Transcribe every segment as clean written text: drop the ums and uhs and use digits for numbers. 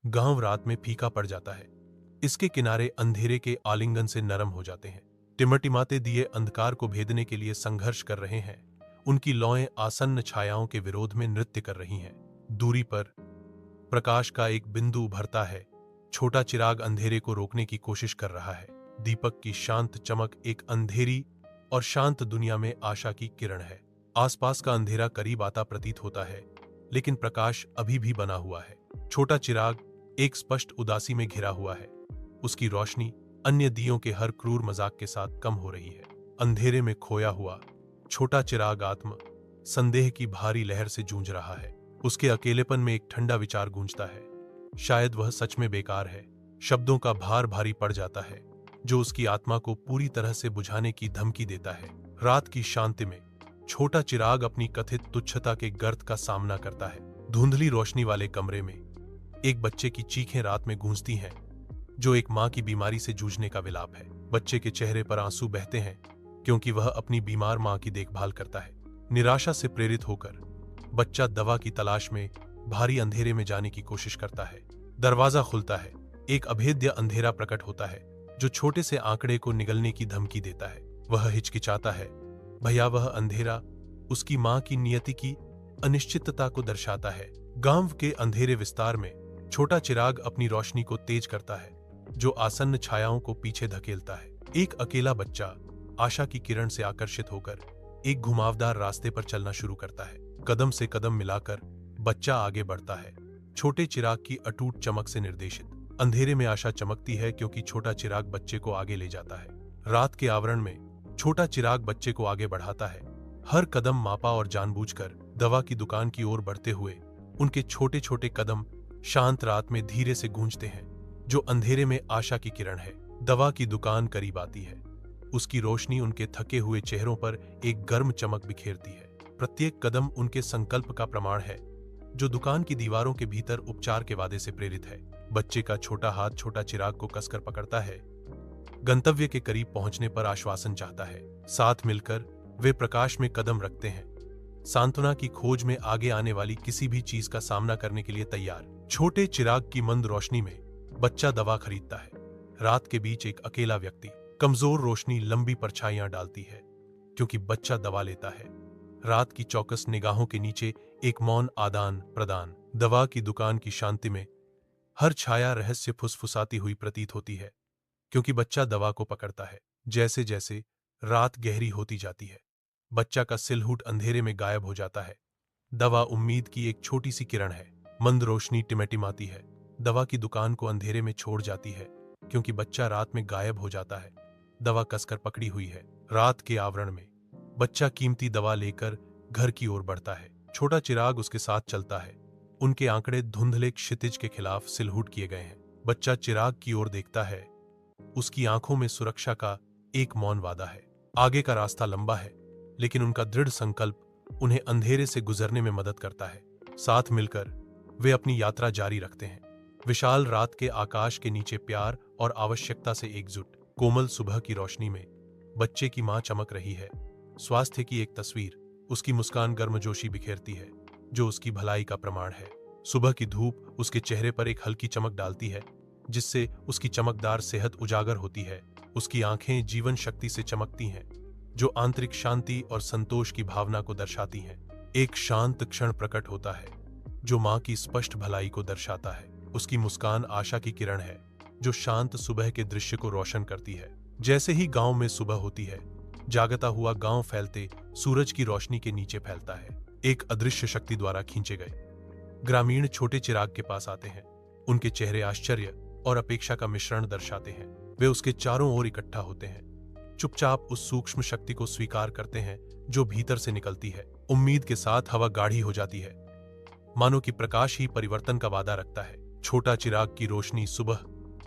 गांव रात में फीका पड़ जाता है। इसके किनारे अंधेरे के आलिंगन से नरम हो जाते हैं। टिमटिमाते दिए अंधकार को भेदने के लिए संघर्ष कर रहे हैं। उनकी लौएं आसन्न छायाओं के विरोध में नृत्य कर रही हैं। दूरी पर प्रकाश का एक बिंदु उभरता है। छोटा चिराग अंधेरे को रोकने की कोशिश कर रहा है। दीपक की शांत चमक एक अंधेरी और शांत दुनिया में आशा की किरण है। आसपास का अंधेरा करीब आता प्रतीत होता है, लेकिन प्रकाश अभी भी बना हुआ है। छोटा चिराग एक स्पष्ट उदासी में घिरा हुआ है। उसकी रोशनी अन्य दियों के हर क्रूर मजाक के साथ कम हो रही है। अंधेरे में खोया हुआ छोटा चिराग आत्म संदेह की भारी लहर से जूझ रहा है। उसके अकेलेपन में एक ठंडा विचार गूंजता है, शायद वह सच में बेकार है। शब्दों का भार भारी पड़ जाता है, जो उसकी आत्मा को पूरी तरह से बुझाने की धमकी देता है। रात की शांति में छोटा चिराग अपनी कथित तुच्छता के गर्त का सामना करता है। धुंधली रोशनी वाले कमरे में एक बच्चे की चीखें रात में गूंजती हैं, जो एक मां की बीमारी से जूझने का विलाप है। बच्चे के चेहरे पर आंसू बहते हैं, क्योंकि वह अपनी बीमार मां की देखभाल करता है। निराशा से प्रेरित होकर बच्चा दवा की तलाश में भारी अंधेरे में जाने की कोशिश करता है। दरवाजा खुलता है। एक अभेद्य अंधेरा प्रकट होता है, जो छोटे से आंकड़े को निगलने की धमकी देता है। वह हिचकिचाता है। भयावह अंधेरा उसकी मां की नियति की अनिश्चितता को दर्शाता है। गांव के अंधेरे विस्तार में छोटा चिराग अपनी रोशनी को तेज करता है, जो आसन्न छायाओं को पीछे धकेलता है। एक अकेला बच्चा आशा की किरण से आकर्षित होकर एक घुमावदार रास्ते पर चलना शुरू करता है। कदम से कदम मिलाकर बच्चा आगे बढ़ता है, छोटे चिराग की अटूट चमक से निर्देशित। अंधेरे में आशा चमकती है, क्योंकि छोटा चिराग बच्चे को आगे ले जाता है। रात के आवरण में छोटा चिराग बच्चे को आगे बढ़ाता है, हर कदम मापा और जानबूझकर। दवा की दुकान की ओर बढ़ते हुए उनके छोटे छोटे कदम शांत रात में धीरे से गूंजते हैं, जो अंधेरे में आशा की किरण है। दवा की दुकान करीब आती है। उसकी रोशनी उनके थके हुए चेहरों पर एक गर्म चमक बिखेरती है। प्रत्येक कदम उनके संकल्प का प्रमाण है, जो दुकान की दीवारों के भीतर उपचार के वादे से प्रेरित है। बच्चे का छोटा हाथ छोटा चिराग को कसकर पकड़ता है। गंतव्य के करीब पहुंचने पर आश्वासन चाहता है। साथ मिलकर वे प्रकाश में कदम रखते हैं, सांत्वना की खोज में, आगे आने वाली किसी भी चीज का सामना करने के लिए तैयार। छोटे चिराग की मंद रोशनी में बच्चा दवा खरीदता है। रात के बीच एक अकेला व्यक्ति, कमजोर रोशनी लंबी परछाइयां डालती है, क्योंकि बच्चा दवा लेता है। रात की चौकस निगाहों के नीचे एक मौन आदान प्रदान। दवा की दुकान की शांति में हर छाया रहस्य फुसफुसाती हुई प्रतीत होती है, क्योंकि बच्चा दवा को पकड़ता है। जैसे जैसे रात गहरी होती जाती है, बच्चा का सिलहूट अंधेरे में गायब हो जाता है। दवा उम्मीद की एक छोटी सी किरण है। मंद रोशनी टिमटिमाती है, दवा की दुकान को अंधेरे में छोड़ जाती है, क्योंकि बच्चा रात में गायब हो जाता है। दवा कसकर पकड़ी हुई है। रात के आवरण में बच्चा कीमती दवा लेकर घर की ओर बढ़ता है। छोटा चिराग उसके साथ चलता है। उनके आंकड़े धुंधले क्षितिज के खिलाफ सिलहूट किए गए हैं। बच्चा चिराग की ओर देखता है। उसकी आंखों में सुरक्षा का एक मौन वादा है। आगे का रास्ता लंबा है, लेकिन उनका दृढ़ संकल्प उन्हें अंधेरे से गुजरने में मदद करता है। साथ मिलकर वे अपनी यात्रा जारी रखते हैं। विशाल रात के आकाश के नीचे प्यार और आवश्यकता से एकजुट। कोमल सुबह की रोशनी में बच्चे की मां चमक रही है। स्वास्थ्य की एक तस्वीर। उसकी मुस्कान गर्मजोशी बिखेरती है, जो उसकी भलाई का प्रमाण है। सुबह की धूप उसके चेहरे पर एक हल्की चमक डालती है, जिससे उसकी चमकदार सेहत उजागर होती है। उसकी आंखें जीवन शक्ति से चमकती हैं, जो आंतरिक शांति और संतोष की भावना को दर्शाती हैं। एक शांत क्षण प्रकट होता है, जो मां की स्पष्ट भलाई को दर्शाता है। उसकी मुस्कान आशा की किरण है, जो शांत सुबह के दृश्य को रोशन करती है। जैसे ही गांव में सुबह होती है, जागता हुआ गांव फैलते सूरज की रोशनी के नीचे फैलता है, एक अदृश्य शक्ति द्वारा खींचे गए। ग्रामीण छोटे चिराग के पास आते हैं। उनके चेहरे आश्चर्य और अपेक्षा का मिश्रण दर्शाते हैं। वे उसके चारों ओर इकट्ठा होते हैं, चुपचाप उस सूक्ष्म शक्ति को स्वीकार करते हैं जो भीतर से निकलती है। उम्मीद के साथ हवा गाढ़ी हो जाती है, मानो कि प्रकाश ही परिवर्तन का वादा रखता है। छोटा चिराग की रोशनी सुबह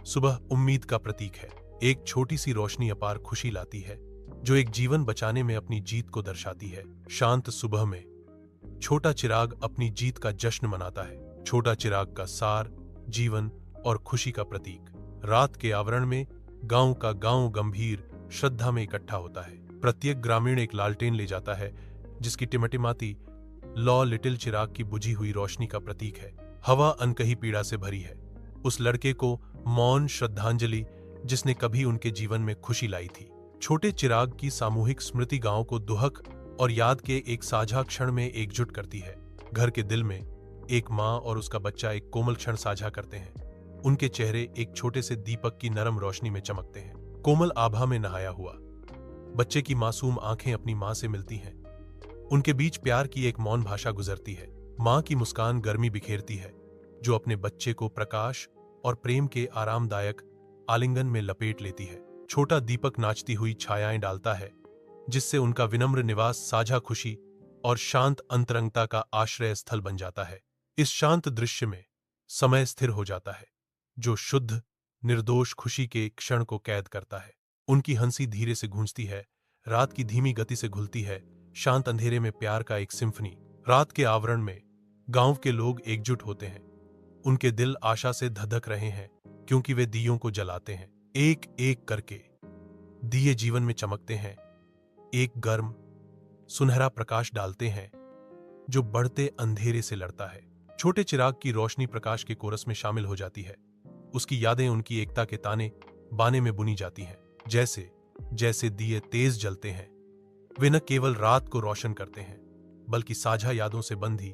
सुबह उम्मीद का प्रतीक है। एक छोटी सी रोशनी अपार खुशी लाती है, जो एक जीवन बचाने में अपनी जीत को दर्शाती है। शांत सुबह में छोटा चिराग अपनी जीत का जश्न मनाता है। छोटा चिराग का सार जीवन और खुशी का प्रतीक। रात के आवरण में गांव का गांव गंभीर श्रद्धा में इकट्ठा होता है। प्रत्येक ग्रामीण एक लालटेन ले जाता है, जिसकी टिमटिमाती लौ लिटिल चिराग की बुझी हुई रोशनी का प्रतीक है। हवा अनकही पीड़ा से भरी है। उस लड़के को मौन श्रद्धांजलि जिसने कभी उनके जीवन में खुशी लाई थी। छोटे चिराग की सामूहिक स्मृति गांव को दुहक और याद के एक साझा क्षण में एकजुट करती है। घर के दिल में एक माँ और उसका बच्चा एक कोमल क्षण साझा करते हैं। उनके चेहरे एक छोटे से दीपक की नरम रोशनी में चमकते हैं। कोमल आभा में नहाया हुआ बच्चे की मासूम आंखें अपनी मां से मिलती हैं। उनके बीच प्यार की एक मौन भाषा गुजरती है। मां की मुस्कान गर्मी बिखेरती है, जो अपने बच्चे को प्रकाश और प्रेम के आरामदायक आलिंगन में लपेट लेती है। छोटा दीपक नाचती हुई छायाएं डालता है, जिससे उनका विनम्र निवास साझा खुशी और शांत अंतरंगता का आश्रय स्थल बन जाता है। इस शांत दृश्य में समय स्थिर हो जाता है, जो शुद्ध निर्दोष खुशी के क्षण को कैद करता है। उनकी हंसी धीरे से गूंजती है, रात की धीमी गति से घुलती है, शांत अंधेरे में प्यार का एक सिम्फनी। रात के आवरण में गांव के लोग एकजुट होते हैं। उनके दिल आशा से धधक रहे हैं, क्योंकि वे दियों को जलाते हैं। एक एक करके दिए जीवन में चमकते हैं, एक गर्म सुनहरा प्रकाश डालते हैं जो बढ़ते अंधेरे से लड़ता है। छोटे चिराग की रोशनी प्रकाश के कोरस में शामिल हो जाती है। उसकी यादें उनकी एकता के ताने बाने में बुनी जाती हैं। जैसे जैसे दिए तेज जलते हैं, वे न केवल रात को रोशन करते हैं, बल्कि साझा यादों से बंधी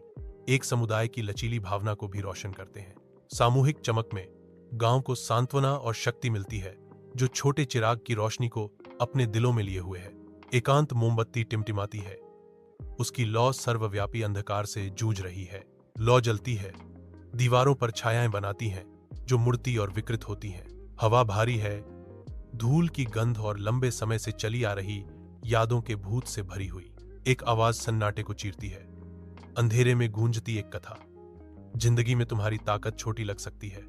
एक समुदाय की लचीली भावना को भी रोशन करते हैं। सामूहिक चमक में गांव को सांत्वना और शक्ति मिलती है, जो छोटे चिराग की रोशनी को अपने दिलों में लिए हुए है। एकांत मोमबत्ती टिमटिमाती है, उसकी लौ सर्वव्यापी अंधकार से जूझ रही है। लौ जलती है, दीवारों पर छायाएं बनाती हैं जो मुड़ती और विकृत होती हैं। हवा भारी है, धूल की गंध और लंबे समय से चली आ रही यादों के भूत से भरी हुई। एक आवाज सन्नाटे को चीरती है, अंधेरे में गूंजती एक कथा। जिंदगी में तुम्हारी ताकत छोटी लग सकती है,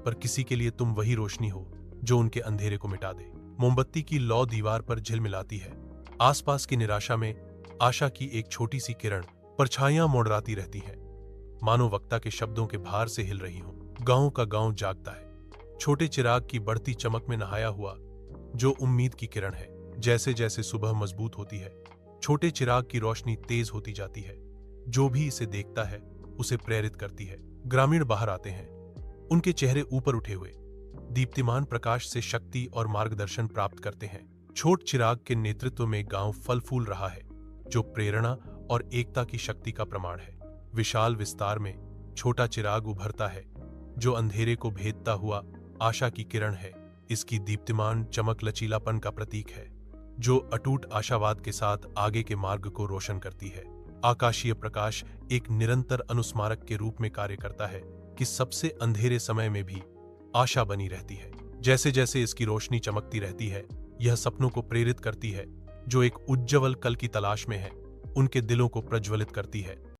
पर किसी के लिए तुम वही रोशनी हो जो उनके अंधेरे को मिटा दे। मोमबत्ती की लौ दीवार पर झिलमिलाती है, आसपास की निराशा में आशा की एक छोटी सी किरण परछाइयां मोड़राती रहती हैं, मानो वक्ता के शब्दों के भार से हिल रही हों। गांव का गांव जागता है, छोटे चिराग की बढ़ती चमक में नहाया हुआ, जो उम्मीद की किरण है। जैसे जैसे सुबह मजबूत होती है, छोटे चिराग की रोशनी तेज होती जाती है। जो भी इसे देखता है उसे प्रेरित करती है। ग्रामीण बाहर आते हैं, उनके चेहरे ऊपर उठे हुए दीप्तिमान प्रकाश से शक्ति और मार्गदर्शन प्राप्त करते हैं। छोट चिराग के नेतृत्व में गांव फल फूल रहा है, जो प्रेरणा और एकता की शक्ति का प्रमाण है। विशाल विस्तार में छोटा चिराग उभरता है, जो अंधेरे को भेदता हुआ आशा की किरण है। इसकी दीप्तिमान चमक लचीलापन का प्रतीक है, जो अटूट आशावाद के साथ आगे के मार्ग को रोशन करती है। आकाशीय प्रकाश एक निरंतर अनुस्मारक के रूप में कार्य करता है कि सबसे अंधेरे समय में भी आशा बनी रहती है। जैसे जैसे इसकी रोशनी चमकती रहती है, यह सपनों को प्रेरित करती है, जो एक उज्ज्वल कल की तलाश में है, उनके दिलों को प्रज्वलित करती है।